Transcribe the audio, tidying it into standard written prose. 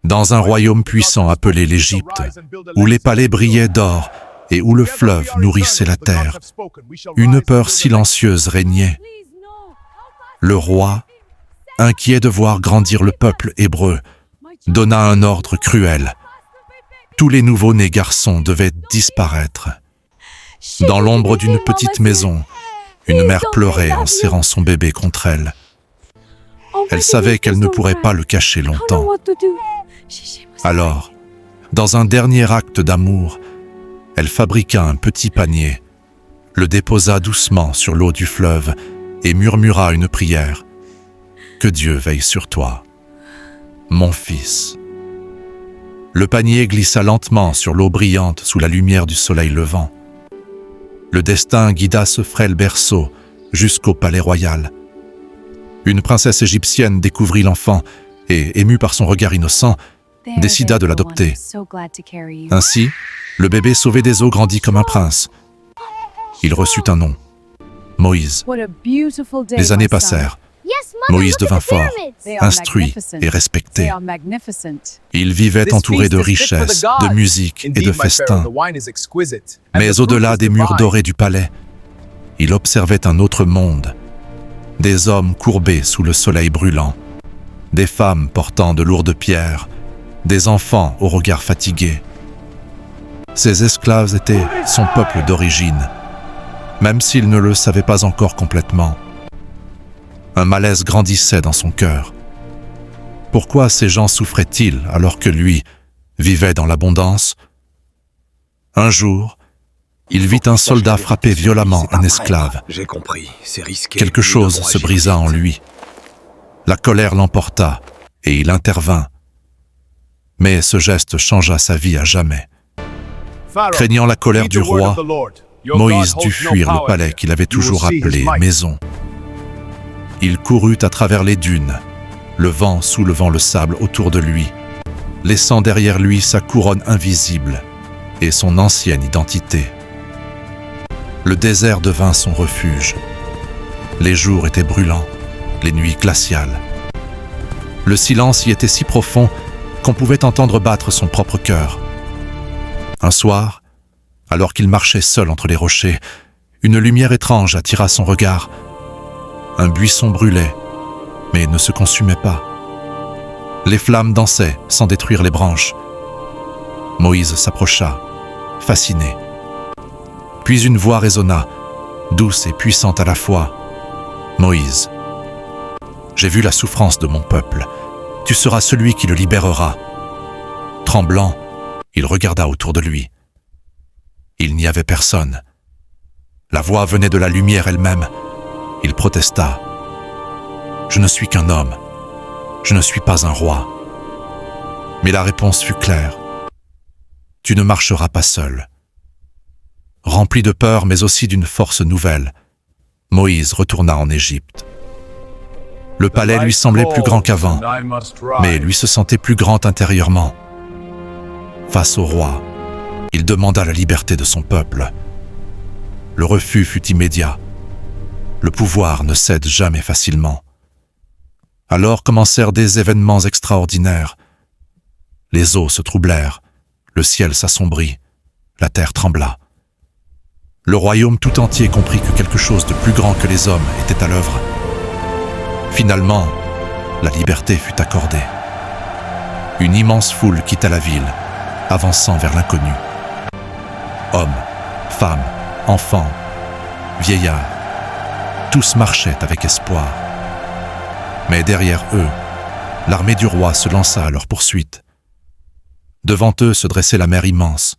Dans un royaume puissant appelé l'Égypte, où les palais brillaient d'or et où le fleuve nourrissait la terre, une peur silencieuse régnait. Le roi, inquiet de voir grandir le peuple hébreu, donna un ordre cruel. Tous les nouveau-nés garçons devaient disparaître. Dans l'ombre d'une petite maison, une mère pleurait en serrant son bébé contre elle. Elle savait qu'elle ne pourrait pas le cacher longtemps. Alors, dans un dernier acte d'amour, elle fabriqua un petit panier, le déposa doucement sur l'eau du fleuve et murmura une prière. « Que Dieu veille sur toi, mon fils. » Le panier glissa lentement sur l'eau brillante sous la lumière du soleil levant. Le destin guida ce frêle berceau jusqu'au palais royal. Une princesse égyptienne découvrit l'enfant et, émue par son regard innocent, décida de l'adopter. Ainsi, le bébé sauvé des eaux grandit comme un prince. Il reçut un nom, Moïse. Les années passèrent. Moïse devint fort, instruit et respecté. Il vivait entouré de richesses, de musique et de festins. Mais au-delà des murs dorés du palais, il observait un autre monde. Des hommes courbés sous le soleil brûlant, des femmes portant de lourdes pierres, des enfants au regard fatigué. Ces esclaves étaient son peuple d'origine, même s'il ne le savait pas encore complètement. Un malaise grandissait dans son cœur. Pourquoi ces gens souffraient-ils alors que lui vivait dans l'abondance? Un jour, il vit un soldat frapper violemment un esclave. J'ai compris, c'est risqué. Quelque chose se brisa en lui. La colère l'emporta et il intervint. Mais ce geste changea sa vie à jamais. Craignant la colère du roi, Moïse dut fuir le palais qu'il avait toujours appelé maison. Il courut à travers les dunes, le vent soulevant le sable autour de lui, laissant derrière lui sa couronne invisible et son ancienne identité. Le désert devint son refuge. Les jours étaient brûlants, les nuits glaciales. Le silence y était si profond qu'on pouvait entendre battre son propre cœur. Un soir, alors qu'il marchait seul entre les rochers, une lumière étrange attira son regard. Un buisson brûlait, mais ne se consumait pas. Les flammes dansaient sans détruire les branches. Moïse s'approcha, fasciné. Puis une voix résonna, douce et puissante à la fois. « Moïse, j'ai vu la souffrance de mon peuple. Tu seras celui qui le libérera. » Tremblant, il regarda autour de lui. Il n'y avait personne. La voix venait de la lumière elle-même. Il protesta. « Je ne suis qu'un homme. Je ne suis pas un roi. » Mais la réponse fut claire. « Tu ne marcheras pas seul. » Rempli de peur, mais aussi d'une force nouvelle, Moïse retourna en Égypte. Le palais lui semblait plus grand qu'avant, mais lui se sentait plus grand intérieurement. Face au roi, il demanda la liberté de son peuple. Le refus fut immédiat. Le pouvoir ne cède jamais facilement. Alors commencèrent des événements extraordinaires. Les eaux se troublèrent, le ciel s'assombrit, la terre trembla. Le royaume tout entier comprit que quelque chose de plus grand que les hommes était à l'œuvre. Finalement, la liberté fut accordée. Une immense foule quitta la ville, avançant vers l'inconnu. Hommes, femmes, enfants, vieillards, tous marchaient avec espoir. Mais derrière eux, l'armée du roi se lança à leur poursuite. Devant eux se dressait la mer immense,